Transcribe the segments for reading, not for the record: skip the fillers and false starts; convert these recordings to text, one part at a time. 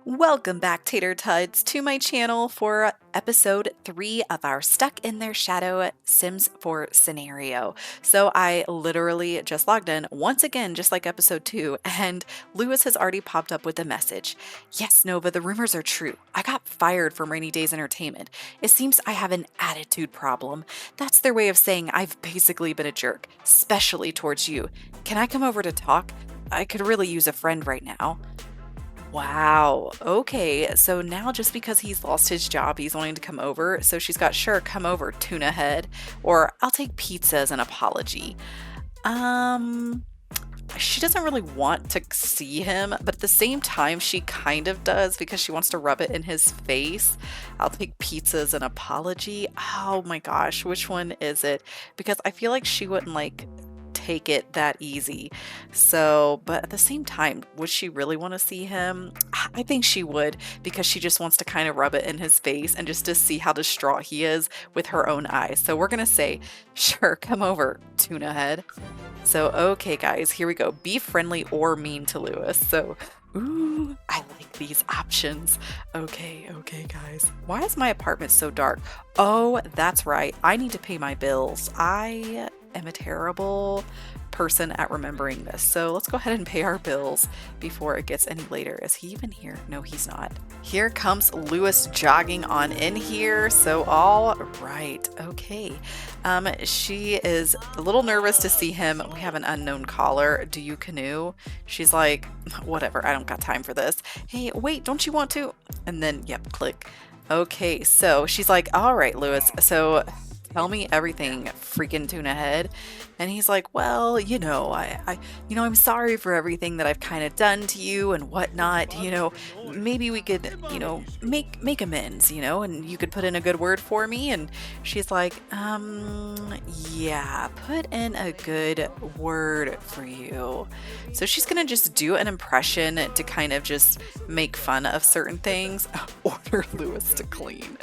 Welcome back, Tater Tuds, to my channel for episode 3 of our Stuck in Their Shadow Sims 4 scenario. So I literally just logged in once again, just like episode 2, and Lewis has already popped up with a message. Yes, Nova, the rumors are true. I got fired from Rainy Days Entertainment. It seems I have an attitude problem. That's their way of saying I've basically been a jerk, especially towards you. Can I come over to talk? I could really use a friend right now. Wow. Okay. So now just because he's lost his job, he's wanting to come over. So she's got, sure, come over, tuna head, or I'll take pizza as an apology. Um, she doesn't really want to see him, but at the same time, she kind of does because she wants to rub it in his face. I'll take pizza as an apology. Oh my gosh, which one is it? Because I feel like she wouldn't take it that easy. So, but at the same time, would she really want to see him? I think she would, because she just wants to kind of rub it in his face and just to see how distraught he is with her own eyes. So we're going to say, sure, come over, tuna head. So, okay, guys, here we go. Be friendly or mean to Lewis. So, ooh, I like these options. Okay, guys. Why is my apartment so dark? Oh, that's right. I need to pay my bills. I am a terrible person at remembering this. So let's go ahead and pay our bills before it gets any later. Is he even here? No, he's not. Here comes Lewis jogging on in here. So all right. Okay. She is a little nervous to see him. We have an unknown caller. Do you canoe? She's like, whatever. I don't got time for this. Hey, wait, don't you want to? And then, yep, click. Okay. So she's like, all right, Lewis. So tell me everything, freaking tuna head. And he's like, well, I'm sorry for everything that I've kind of done to you and whatnot. Maybe we could, make amends, and you could put in a good word for me. And she's like, yeah, put in a good word for you. So she's going to just do an impression to kind of just make fun of certain things. Order Lewis to clean.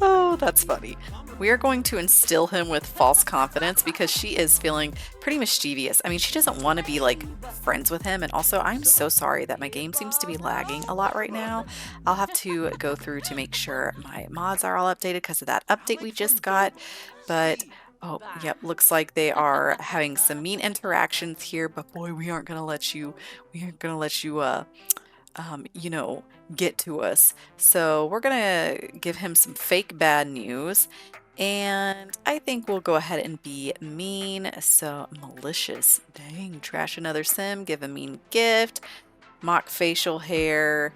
Oh, that's funny. We are going to instill him with false confidence because she is feeling pretty mischievous. I mean, she doesn't want to be friends with him. And also, I'm so sorry that my game seems to be lagging a lot right now. I'll have to go through to make sure my mods are all updated because of that update we just got. But oh, yep, looks like they are having some mean interactions here. But boy, we aren't gonna let you get to us. So we're gonna give him some fake bad news. And I think we'll go ahead and be mean. So malicious. Dang, trash another sim, give a mean gift, mock facial hair.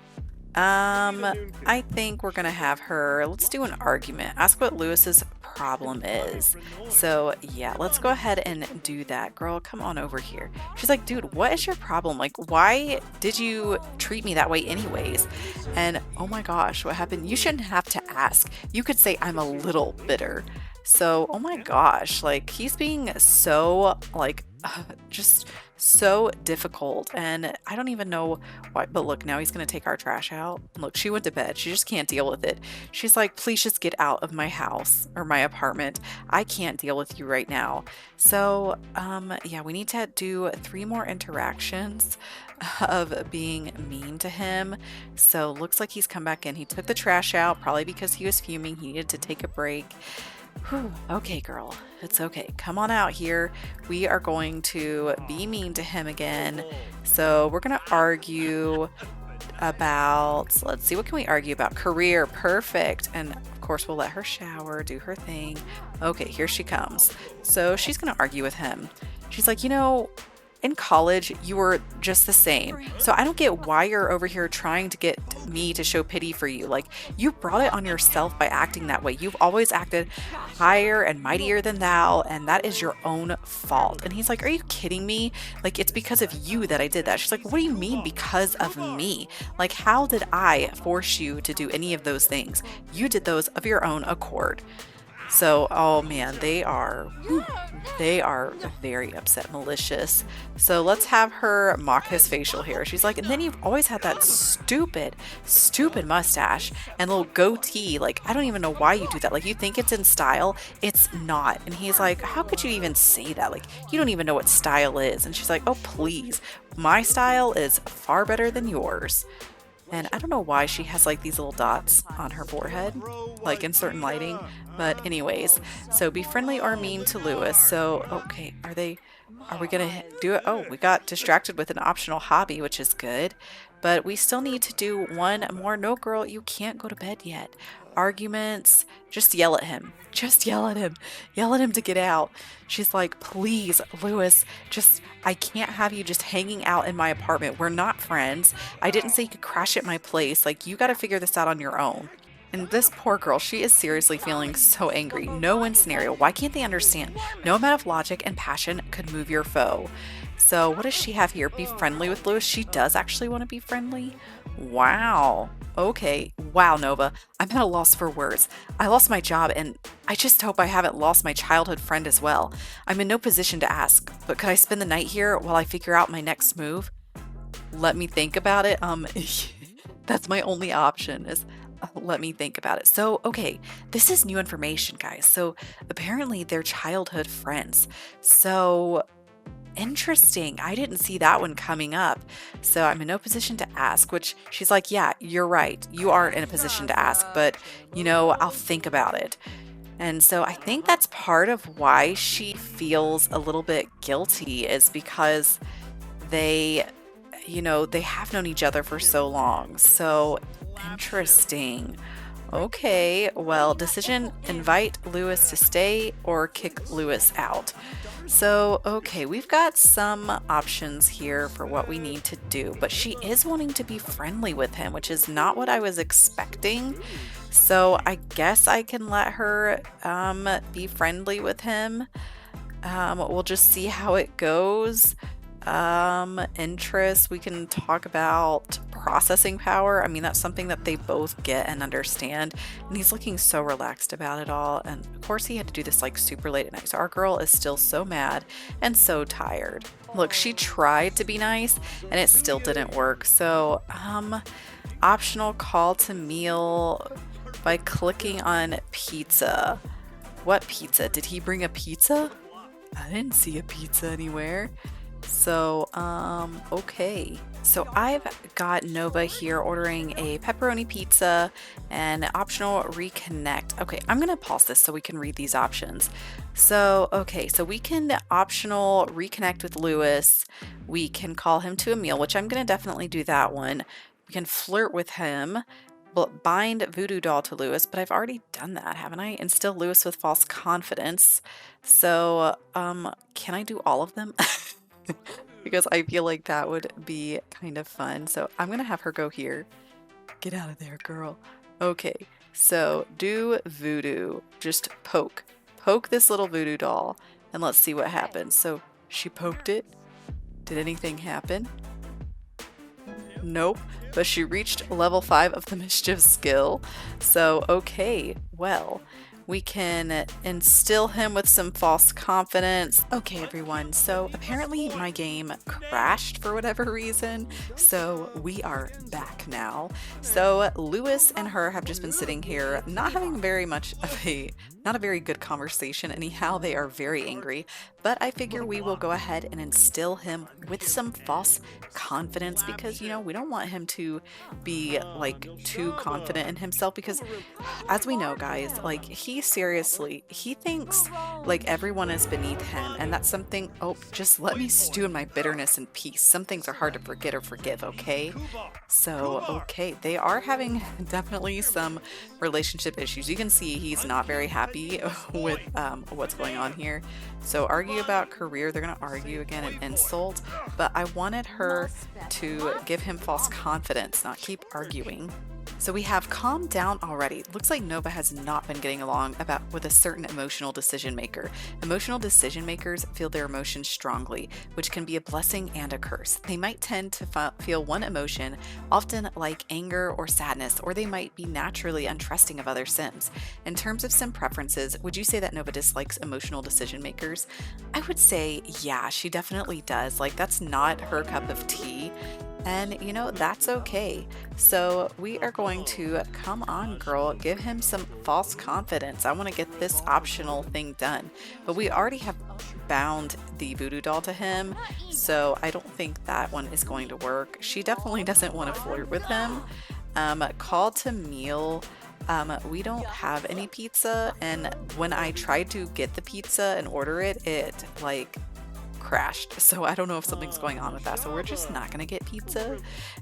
I think we're gonna have her, let's do an argument. Ask what Lewis's problem is. So yeah, let's go ahead and do that. Girl, come on over here. She's like, dude, what is your problem? Why did you treat me that way anyways? And oh my gosh, what happened? You shouldn't have to ask. You could say I'm a little bitter. So, oh my gosh, he's being so just so difficult, and I don't even know why. But look, now he's gonna take our trash out. Look, she went to bed. She just can't deal with it. She's like, please just get out of my house or my apartment. I can't deal with you right now. So yeah, we need to do 3 more interactions of being mean to him. So looks like he's come back in. He took the trash out probably because he was fuming. He needed to take a break. Whew. Okay, girl, it's okay. Come on out here. We are going to be mean to him again. So we're going to argue about, let's see, what can we argue about? Career, perfect. And of course, we'll let her shower, do her thing. Okay, here she comes. So she's going to argue with him. She's like, in college, you were just the same. So I don't get why you're over here trying to get me to show pity for you. You brought it on yourself by acting that way. You've always acted higher and mightier than thou, and that is your own fault. And he's like, are you kidding me? It's because of you that I did that. She's like, what do you mean because of me? How did I force you to do any of those things? You did those of your own accord. So, oh man, they are very upset, malicious. So let's have her mock his facial hair. She's like, and then you've always had that stupid mustache and little goatee. Like, I don't even know why you do that. Like, you think it's in style. It's not. And he's like, how could you even say that? Like, you don't even know what style is. And she's like, oh, please. My style is far better than yours. And I don't know why she has like these little dots on her forehead, like in certain lighting. But anyways, so be friendly or mean to Lewis. So, okay, are we gonna do it? Oh, we got distracted with an optional hobby, which is good. But we still need to do one more. No, girl, you can't go to bed yet. Arguments, just yell at him. Just yell at him. Yell at him to get out. She's like, please, Lewis, I can't have you just hanging out in my apartment. We're not friends. I didn't say you could crash at my place. Like, you got to figure this out on your own. And this poor girl, she is seriously feeling so angry. No win scenario. Why can't they understand? No amount of logic and passion could move your foe. So what does she have here? Be friendly with Lewis. She does actually want to be friendly. Wow. Okay. Wow, Nova. I'm at a loss for words. I lost my job and I just hope I haven't lost my childhood friend as well. I'm in no position to ask, but could I spend the night here while I figure out my next move? Let me think about it. That's my only option is let me think about it. So, okay, this is new information, guys. So apparently they're childhood friends. So interesting. I didn't see that one coming up. So I'm in no position to ask, which she's like, yeah, you're right. You aren't in a position to ask, but I'll think about it. And so I think that's part of why she feels a little bit guilty is because they, they have known each other for so long. So interesting. Okay, well, decision, invite Lewis to stay or kick Lewis out. So, okay, we've got some options here for what we need to do, but she is wanting to be friendly with him, which is not what I was expecting. So I guess I can let her be friendly with him. We'll just see how it goes. Interest, we can talk about processing power. I mean, that's something that they both get and understand. And he's looking so relaxed about it all. And of course, he had to do this like super late at night. So our girl is still so mad and so tired. Look, she tried to be nice and it still didn't work. So, optional call to meal by clicking on pizza. What pizza? Did he bring a pizza? I didn't see a pizza anywhere. So, okay. So I've got Nova here ordering a pepperoni pizza and optional reconnect. Okay, I'm going to pause this so we can read these options. So, okay, so we can optional reconnect with Lewis. We can call him to a meal, which I'm going to definitely do that one. We can flirt with him. Bind voodoo doll to Lewis, but I've already done that, haven't I? Instill Lewis with false confidence. So, can I do all of them? Because I feel like that would be kind of fun. So I'm going to have her go here. Get out of there, girl. Okay, so do voodoo. Just poke. Poke this little voodoo doll and let's see what happens. So she poked it. Did anything happen? Nope, but she reached level 5 of the mischief skill. So, okay, well, we can instill him with some false confidence. Okay, everyone, so apparently my game crashed for whatever reason, so we are back now. So Lewis and her have just been sitting here, not having not a very good conversation anyhow. They are very angry, but I figure we will go ahead and instill him with some false confidence because, we don't want him to be like too confident in himself because as we know, guys, like he thinks like everyone is beneath him, and that's something. Oh, just let me stew in my bitterness and peace. Some things are hard to forget or forgive, okay? So, okay, they are having definitely some relationship issues. You can see he's not very happy with what's going on here. So argue about career. They're going to argue again and insult, but I wanted her to give him false confidence, not keep arguing. So we have calm down already. Looks like Nova has not been getting along with a certain emotional decision maker. Emotional decision makers feel their emotions strongly, which can be a blessing and a curse. They might tend to feel one emotion, often like anger or sadness, or they might be naturally untrusting of other Sims. In terms of Sim preferences, would you say that Nova dislikes emotional decision makers? I would say, yeah, she definitely does. Like, that's not her cup of tea. And that's okay. So we are going to, come on, girl, give him some false confidence. I want to get this optional thing done. But we already have bound the voodoo doll to him, so I don't think that one is going to work. She definitely doesn't want to flirt with him. Call to meal. We don't have any pizza, and when I tried to get the pizza and order it, it like crashed. So I don't know if something's going on with that. So we're just not going to get pizza,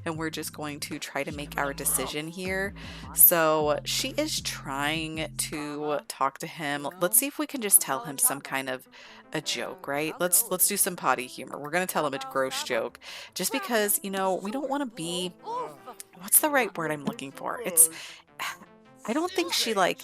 and we're just going to try to make our decision here. So she is trying to talk to him. Let's see if we can just tell him some kind of a joke, right? Let's do some potty humor. We're going to tell him a gross joke just because, we don't want to be, what's the right word I'm looking for? I don't think she like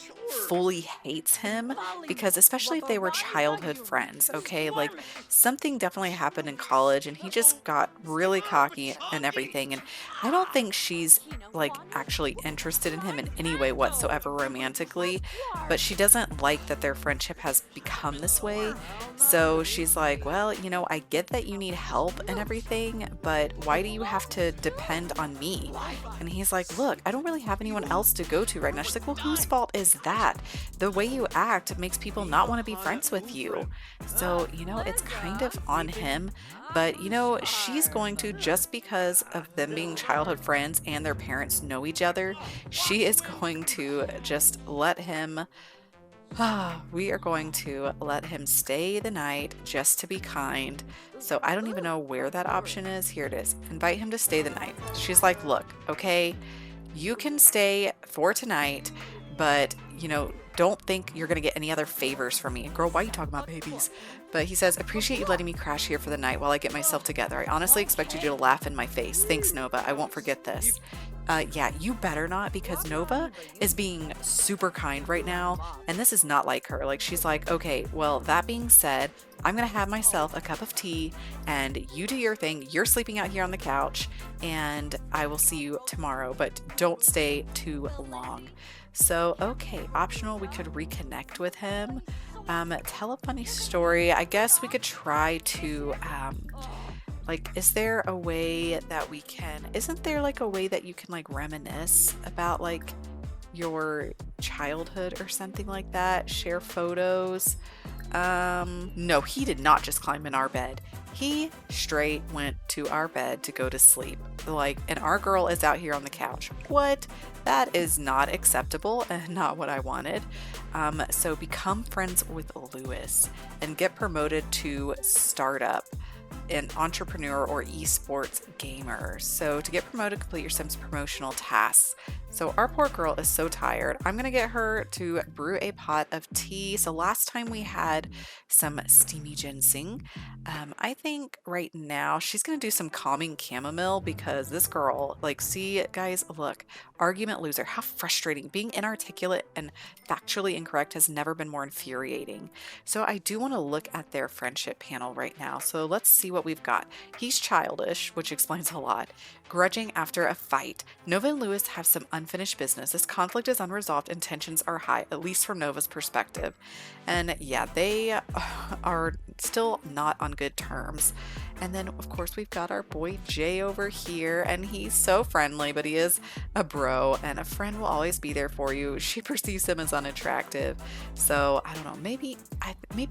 fully hates him, because especially if they were childhood friends, okay? Like, something definitely happened in college and he just got really cocky and everything. And I don't think she's like actually interested in him in any way whatsoever romantically, but she doesn't like that their friendship has become this way. So she's like, well, I get that you need help and everything, but why do you have to depend on me? And he's like, look, I don't really have anyone else to go to right now. She's like, well, whose fault is that? The way you act makes people not want to be friends with you. So, it's kind of on him. But, she's going to, just because of them being childhood friends and their parents know each other, she is going to just let him. We are going to let him stay the night just to be kind. So I don't even know where that option is. Here it is. Invite him to stay the night. She's like, look, okay, you can stay for tonight, but don't think you're going to get any other favors from me. And girl, why are you talking about babies? But he says, appreciate you letting me crash here for the night while I get myself together. I honestly expect you to laugh in my face. Thanks, Nova. I won't forget this. Yeah, you better not, because Nova is being super kind right now, and this is not like her. Like, she's like, okay, well, that being said, I'm gonna have myself a cup of tea, and you do your thing. You're sleeping out here on the couch, and I will see you tomorrow, but don't stay too long. So, okay, optional, we could reconnect with him. Tell a funny story. I guess we could try to, is there a way that we can, isn't there like a way that you can like reminisce about like your childhood or something like that? Share photos. No, he did not just climb in our bed. He straight went to our bed to go to sleep. And our girl is out here on the couch. What? That is not acceptable and not what I wanted. So become friends with Lewis and get promoted to startup, an entrepreneur or esports gamer. So to get promoted, complete your Sims promotional tasks. So our poor girl is so tired. I'm going to get her to brew a pot of tea. So last time we had some steamy ginseng. I think right now she's going to do some calming chamomile, because this girl, see, guys, look, argument loser. How frustrating. Being inarticulate and factually incorrect has never been more infuriating. So I do want to look at their friendship panel right now. So let's see what we've got. He's childish, which explains a lot. Grudging after a fight. Nova and Lewis have some unfinished business. This conflict is unresolved and tensions are high, at least from Nova's perspective. And yeah, they are still not on good terms. And then, of course, we've got our boy Jay over here, and he's so friendly, but he is a bro, and a friend will always be there for you. She perceives him as unattractive. So, I don't know, maybe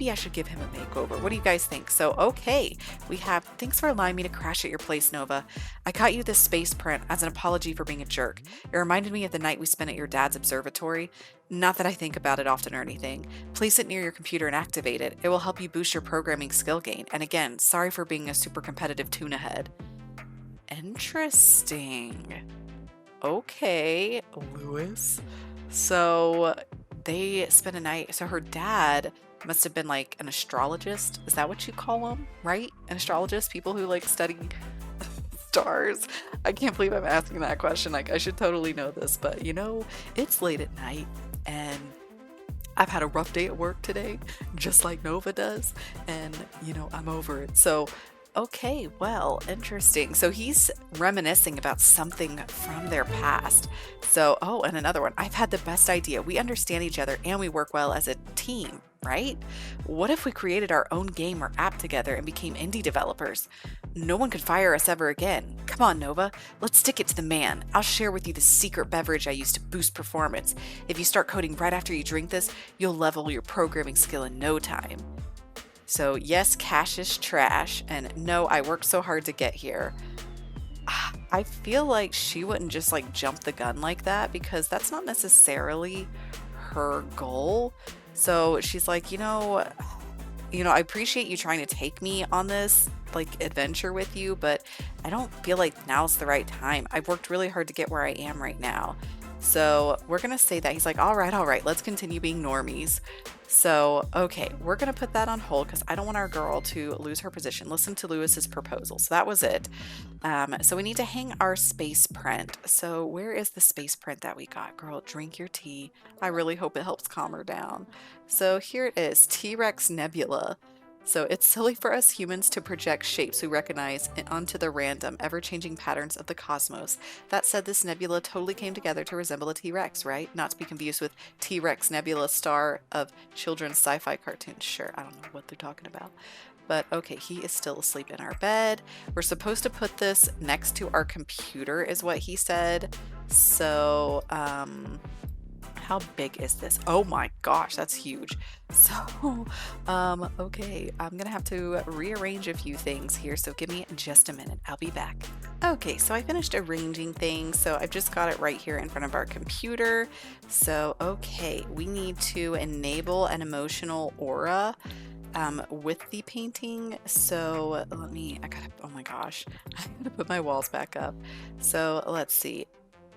I should give him a makeover. What do you guys think? So, okay, we have, thanks for allowing me to crash at your place, Nova. I caught you this space print as an apology for being a jerk. It reminded me of the night we spent at your dad's observatory. Not that I think about it often or anything. Place it near your computer and activate it. It will help you boost your programming skill gain. And again, sorry for being a super competitive tuna head. Interesting. Okay, Lewis. So they spent a night. So her dad must have been like an astrologist. Is that what you call them? Right? An astrologist? People who like study stars? I can't believe I'm asking that question. Like, I should totally know this, but it's late at night and I've had a rough day at work today, just like Nova does, and I'm over it. So, okay, well, interesting. So he's reminiscing about something from their past. So, oh, and another one. I've had the best idea. We understand each other and we work well as a team, right? What if we created our own game or app together and became indie developers? No one could fire us ever again. Come on, Nova. Let's stick it to the man. I'll share with you the secret beverage I use to boost performance. If you start coding right after you drink this, you'll level your programming skill in no time. So yes, cash is trash, and no, I worked so hard to get here. I feel like she wouldn't just like jump the gun like that because that's not necessarily her goal. So she's like, I appreciate you trying to take me on this like adventure with you, but I don't feel like now's the right time. I've worked really hard to get where I am right now. So we're going to say that. He's like, all right, let's continue being normies. So, okay, we're going to put that on hold because I don't want our girl to lose her position. Listen to Lewis's proposal. So that was it. So we need to hang our space print. So where is the space print that we got? Girl, drink your tea. I really hope it helps calm her down. So here it is, T-Rex Nebula. So it's silly for us humans to project shapes we recognize onto the random, ever-changing patterns of the cosmos. That said, this nebula totally came together to resemble a T-Rex, right? Not to be confused with T-Rex Nebula, star of children's sci-fi cartoons. Sure, I don't know what they're talking about. But okay, he is still asleep in our bed. We're supposed to put this next to our computer is what he said. So, how big is this? Oh my gosh, that's huge. So, okay, I'm gonna have to rearrange a few things here, so give me just a minute. I'll be back. Okay, so I finished arranging things, so I've just got it right here in front of our computer. So, okay, we need to enable an emotional aura with the painting. So oh my gosh, I gotta put my walls back up. So let's see.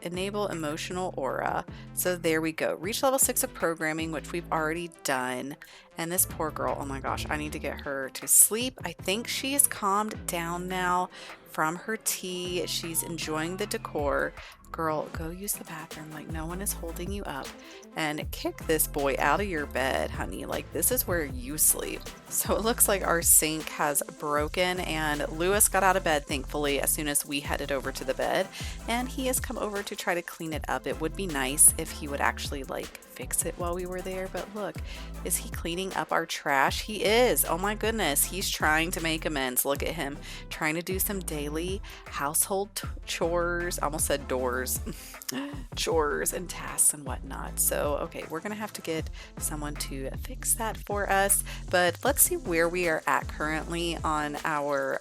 Enable emotional aura. So there we go. Reach level 6 of programming, which we've already done. And this poor girl, oh my gosh, I need to get her to sleep. I think she is calmed down now from her tea. She's enjoying the decor. Girl, go use the bathroom. Like, no one is holding you up. And kick this boy out of your bed, honey. Like, this is where you sleep. So it looks like our sink has broken, and Lewis got out of bed, thankfully, as soon as we headed over to the bed. And he has come over to try to clean it up. It would be nice if he would actually, like, fix it while we were there. But look, is he cleaning up our trash? He is. Oh my goodness. He's trying to make amends. Look at him trying to do some daily household chores. I almost said doors. Chores and tasks and whatnot. So okay, we're gonna have to get someone to fix that for us, but let's see where we are at currently on our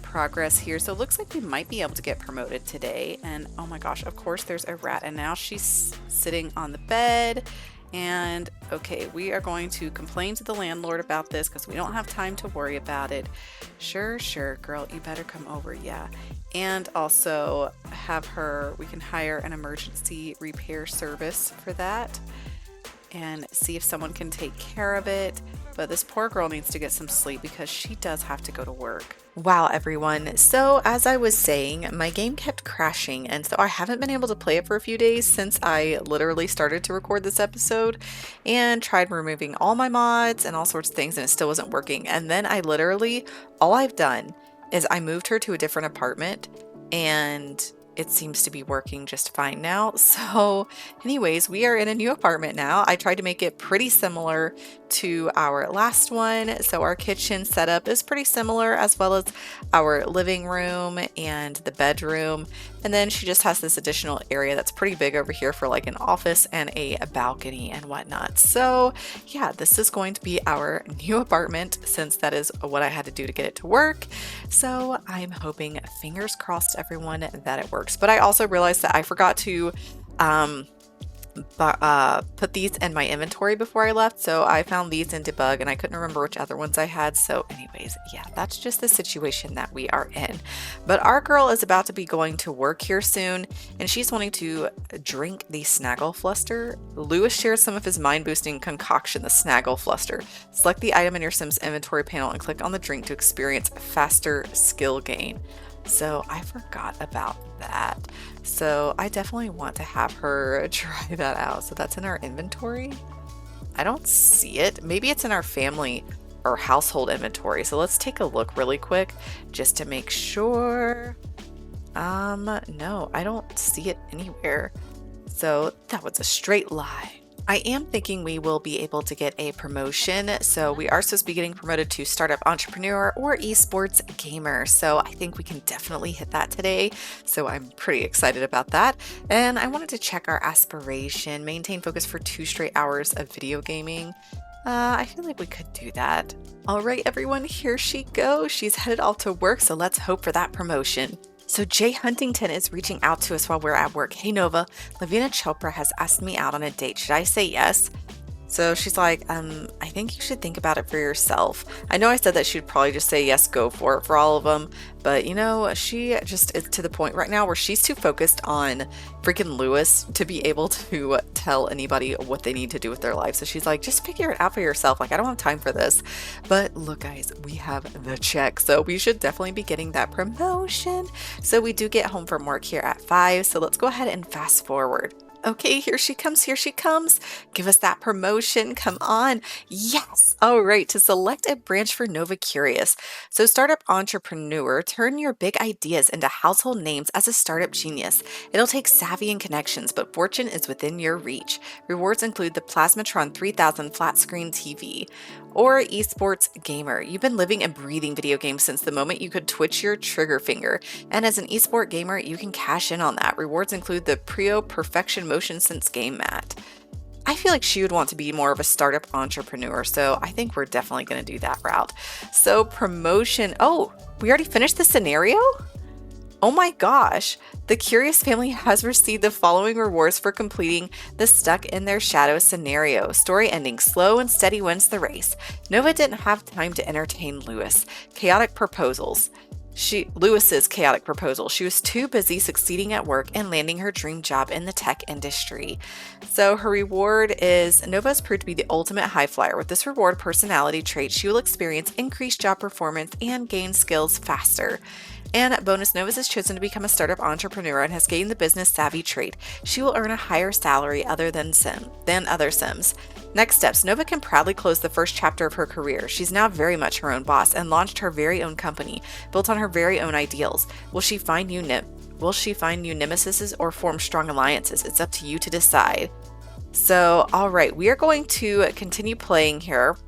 progress here. So it looks like we might be able to get promoted today. And oh my gosh, of course there's a rat, and now she's sitting on the bed. And okay, we are going to complain to the landlord about this because we don't have time to worry about it. Sure, girl, you better come over. Yeah. And also we can hire an emergency repair service for that and see if someone can take care of it. But this poor girl needs to get some sleep because she does have to go to work. Wow, everyone. So as I was saying, my game kept crashing, and so I haven't been able to play it for a few days since I literally started to record this episode and tried removing all my mods and all sorts of things, and it still wasn't working. And then all I've done is I moved her to a different apartment, and it seems to be working just fine now. So anyways, we are in a new apartment now. I tried to make it pretty similar to our last one. So our kitchen setup is pretty similar, as well as our living room and the bedroom. And then she just has this additional area that's pretty big over here for like an office and a balcony and whatnot. So yeah, this is going to be our new apartment since that is what I had to do to get it to work. So I'm hoping, fingers crossed, everyone, that it works. But I also realized that I forgot to put these in my inventory before I left, so I found these in debug and I couldn't remember which other ones I had. So anyways, yeah, that's just the situation that we are in. But our girl is about to be going to work here soon, and she's wanting to drink the Snaggle Fluster. Lewis shares some of his mind-boosting concoction, the Snaggle Fluster. Select the item in your Sims inventory panel and click on the drink to experience faster skill gain. So I forgot about that. So I definitely want to have her try that out. So that's in our inventory. I don't see it. Maybe it's in our family or household inventory. So let's take a look really quick just to make sure. No, I don't see it anywhere. So that was a straight lie. I am thinking we will be able to get a promotion. So we are supposed to be getting promoted to startup entrepreneur or esports gamer. So I think we can definitely hit that today. So I'm pretty excited about that. And I wanted to check our aspiration, maintain focus for 2 straight hours of video gaming. I feel like we could do that. All right, everyone, here she goes. She's headed off to work. So let's hope for that promotion. So Jay Huntington is reaching out to us while we're at work. Hey Nova, Lavina Chopra has asked me out on a date. Should I say yes? So she's like, I think you should think about it for yourself. I know I said that she'd probably just say yes, go for it for all of them. But you know, she just is to the point right now where she's too focused on freaking Lewis to be able to tell anybody what they need to do with their life. So she's like, just figure it out for yourself. Like, I don't have time for this. But look, guys, we have the check. So we should definitely be getting that promotion. So we do get home from work here at 5. So let's go ahead and fast forward. Okay, here she comes, here she comes. Give us that promotion, come on. Yes! All right, to select a branch for Nova Curious. So startup entrepreneur, turn your big ideas into household names as a startup genius. It'll take savvy and connections, but fortune is within your reach. Rewards include the Plasmatron 3000 flat screen TV. Or esports gamer. You've been living and breathing video games since the moment you could twitch your trigger finger. And as an esport gamer, you can cash in on that. Rewards include the Prio Perfection Motion Sense game mat. I feel like she would want to be more of a startup entrepreneur, so I think we're definitely going to do that route. So promotion. Oh, we already finished the scenario? Oh my gosh, the Curious family has received the following rewards for completing the Stuck in Their Shadow scenario. Story ending, slow and steady wins the race. Nova didn't have time to entertain Lewis. Chaotic proposals. Lewis's chaotic proposal. She was too busy succeeding at work and landing her dream job in the tech industry. So her reward is Nova has proved to be the ultimate high flyer. With this reward personality trait, she will experience increased job performance and gain skills faster. And bonus, Nova has chosen to become a startup entrepreneur and has gained the business savvy trait. She will earn a higher salary than other Sims. Next steps, Nova can proudly close the first chapter of her career. She's now very much her own boss and launched her very own company, built on her very own ideals. Will she find new nemesis or form strong alliances? It's up to you to decide. So, all right, we are going to continue playing here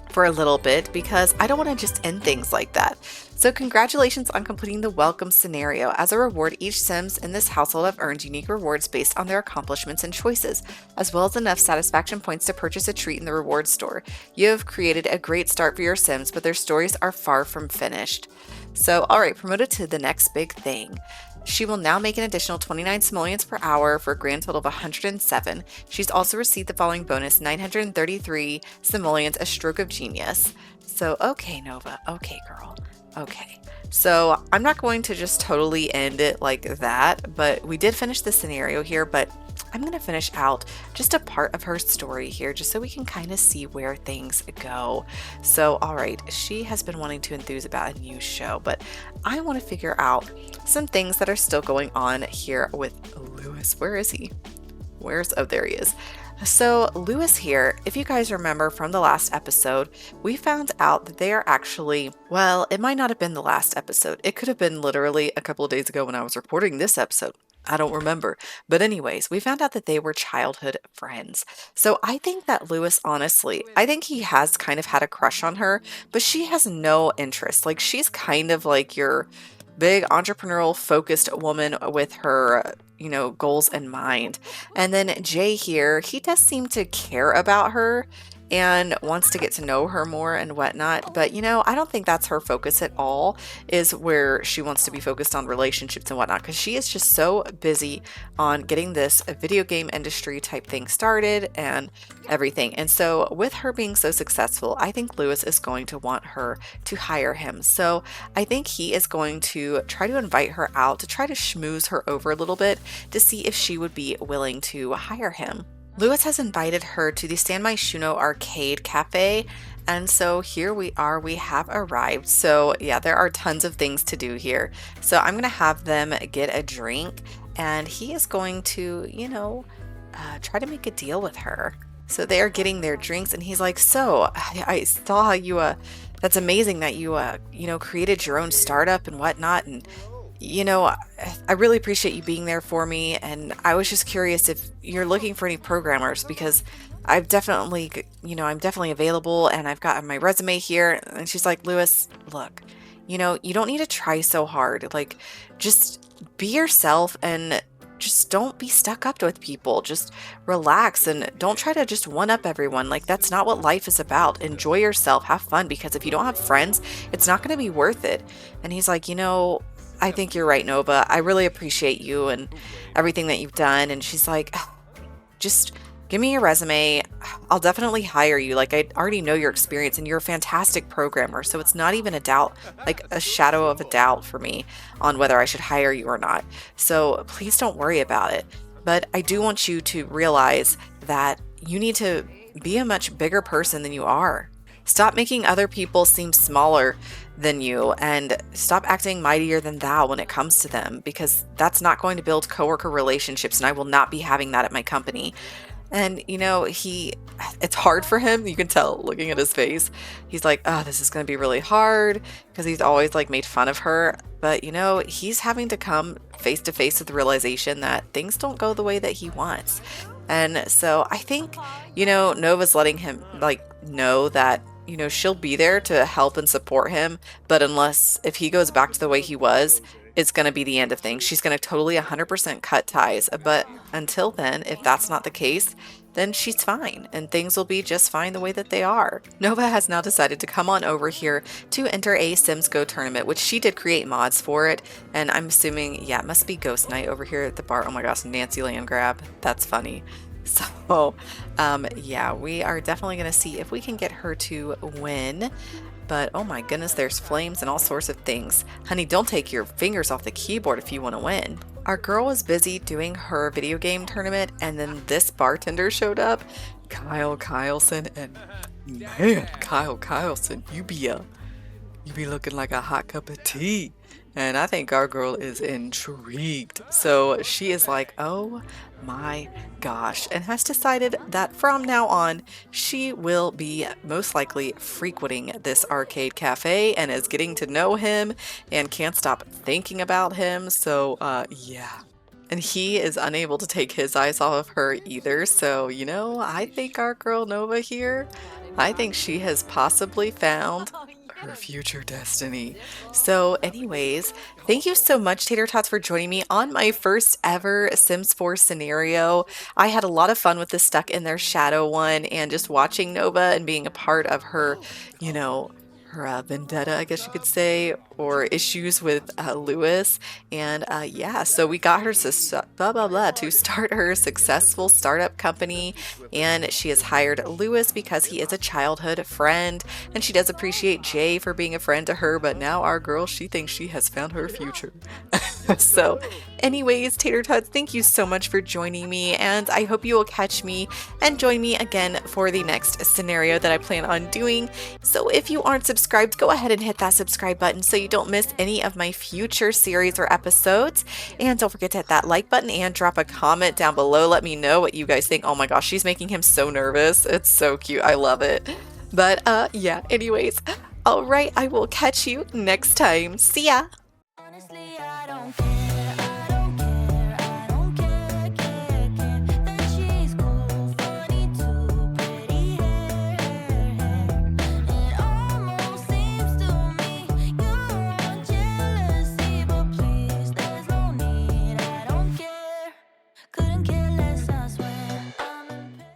for a little bit because I don't want to just end things like that. So congratulations on completing the welcome scenario. As a reward, each Sims in this household have earned unique rewards based on their accomplishments and choices, as well as enough satisfaction points to purchase a treat in the reward store. You have created a great start for your Sims, but their stories are far from finished. So, all right, promoted to the next big thing. She will now make an additional 29 simoleons per hour for a grand total of 107. She's also received the following bonus, 933 simoleons, a stroke of genius. So, okay, Nova. Okay, girl. Okay. So I'm not going to just totally end it like that, but we did finish the scenario here, but I'm going to finish out just a part of her story here just so we can kind of see where things go. So, all right, she has been wanting to enthuse about a new show, but I want to figure out some things that are still going on here with Lewis. Where is he? Oh, there he is. So Lewis here, if you guys remember from the last episode, we found out that they are actually, well, it might not have been the last episode. It could have been literally a couple of days ago when I was recording this episode. I don't remember. But anyways, we found out that they were childhood friends. So I think that Lewis, honestly, I think he has kind of had a crush on her, but she has no interest. Like, she's kind of like your big entrepreneurial focused woman with her, goals in mind. And then Jay here, he does seem to care about her and wants to get to know her more and whatnot. But, I don't think that's her focus at all, is where she wants to be focused on relationships and whatnot, because she is just so busy on getting this video game industry type thing started and everything. And so with her being so successful, I think Lewis is going to want her to hire him. So I think he is going to try to invite her out to try to schmooze her over a little bit to see if she would be willing to hire him. Lewis has invited her to the San Myshuno Arcade Cafe, and so here we are, we have arrived. So yeah, there are tons of things to do here. So I'm gonna have them get a drink, and he is going to, try to make a deal with her. So they are getting their drinks, and he's like, so I saw how you, that's amazing that you, created your own startup and whatnot, and I really appreciate you being there for me, and I was just curious if you're looking for any programmers because I've definitely, I'm definitely available and I've got my resume here. And she's like, Lewis, look, you don't need to try so hard. Like, just be yourself and just don't be stuck up with people. Just relax and don't try to just one up everyone. Like, that's not what life is about. Enjoy yourself, have fun, because if you don't have friends, it's not going to be worth it. And he's like, I think you're right, Nova. I really appreciate you and everything that you've done. And she's like, just give me your resume. I'll definitely hire you. Like, I already know your experience and you're a fantastic programmer. So it's not even a doubt, like a shadow of a doubt for me on whether I should hire you or not. So please don't worry about it. But I do want you to realize that you need to be a much bigger person than you are. Stop making other people seem smaller than you and stop acting mightier than thou when it comes to them, because that's not going to build coworker relationships, and I will not be having that at my company. And it's hard for him. You can tell looking at his face. He's like, oh, this is going to be really hard, because he's always like made fun of her. But he's having to come face to face with the realization that things don't go the way that he wants. And so I think, Nova's letting him know that she'll be there to help and support him, but if he goes back to the way he was, it's going to be the end of things. She's going to totally 100% cut ties. But until then, if that's not the case, then she's fine and things will be just fine the way that they are. Nova has now decided to come on over here to enter a Sims Go tournament, which she did create mods for it. And I'm assuming, yeah, it must be Ghost Night over here at the bar. Oh my gosh, Nancy Land grab. That's funny. So, yeah, we are definitely going to see if we can get her to win. But oh my goodness, there's flames and all sorts of things. Honey, don't take your fingers off the keyboard if you want to win. Our girl was busy doing her video game tournament, and then this bartender showed up, Kyle Kyleson, and man, Kyle Kyleson, you be looking like a hot cup of tea. And I think our girl is intrigued. So she is like, oh my gosh, and has decided that from now on, she will be most likely frequenting this arcade cafe and is getting to know him and can't stop thinking about him. So, yeah. And he is unable to take his eyes off of her either. So, I think our girl Nova here, I think she has possibly found her future destiny. So anyways, thank you so much, Tater Tots, for joining me on my first ever Sims 4 scenario. I had a lot of fun with the Stuck in Their Shadow one and just watching Nova and being a part of her, her vendetta, I guess you could say, or issues with Lewis. And yeah, so we got her to start her successful startup company, and she has hired Lewis because he is a childhood friend, and she does appreciate Jay for being a friend to her, but now our girl, she thinks she has found her future. So anyways, Tater Tots, thank you so much for joining me, and I hope you will catch me and join me again for the next scenario that I plan on doing. So if you aren't subscribed, go ahead and hit that subscribe button so you don't miss any of my future series or episodes. And don't forget to hit that like button and drop a comment down below. Let me know what you guys think. Oh my gosh, she's making him so nervous. It's so cute. I love it. But yeah, anyways, all right, I will catch you next time. See ya.